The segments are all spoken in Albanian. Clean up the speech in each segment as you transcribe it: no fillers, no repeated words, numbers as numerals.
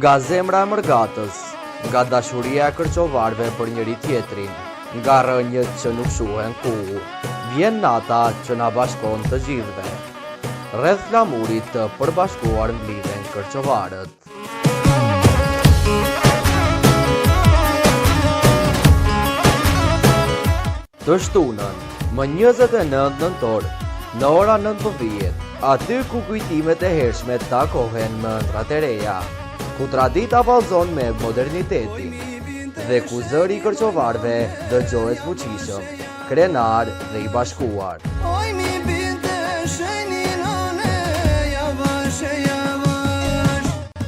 Nga zemra e mërgatës, nga dashuria e kërçovarëve për njëri tjetrin, nga rënjët që nuk shuhen kurrë, vjen nata që na bashkon të gjithëve. Rreth flamurit të përbashkuar mblidhen kërçovarët. Të shtunën, më 29 nëntor, në ora 19, aty ku kujtimet e hershme takohen më ëndrat e reja, ku tradita vallëzon me modernitetin, dhe ku zëri i kërçovarëve dëgjohet fuqishëm, krenar dhe i bashkuar.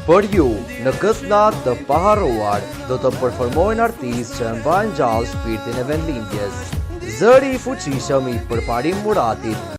Për ju, në këtë natë të paharruar, do të performojnë artistë që mbajnë gjallë shpirtin e vendlindjes. Zëri i fuqishëm i Përparim Muratit,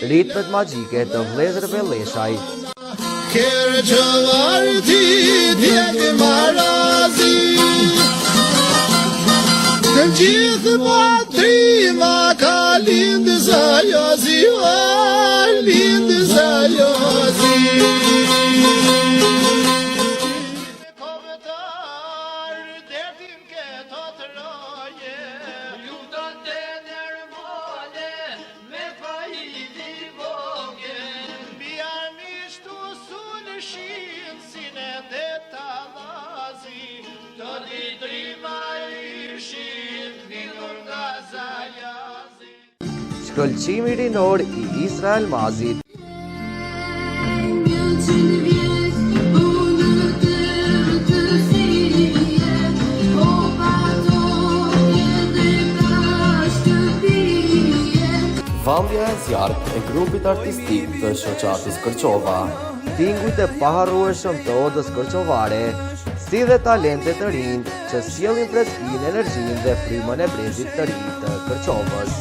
ritmet magjike të vëllezërve Leshaj, Kërçovarë ti marazi, të gjithë matrima ka lindë zajozi, lindë zajozi. shkëlqimi rinor i Israel Mazit, vallja e zjarrt e grupit artistik të shoqatës Kërçova, tingujt e paharrueshëm të odës kërçovare, si dhe talentet të rinj që sjellin freskinë, energjinë dhe frymën e brezit të ri të Kërçovës.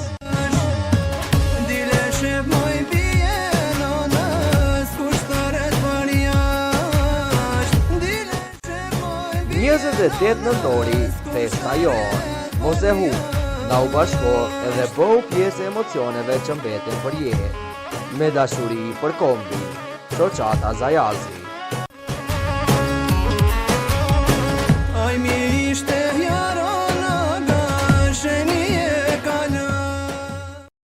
Njëzet e 8 nëntori, festa jonë, mos e humbë, na u bashko edhe bëu pjesë e emocioneve që mbeten për jetë, me dashuri për kombin, shoqata Zajazi.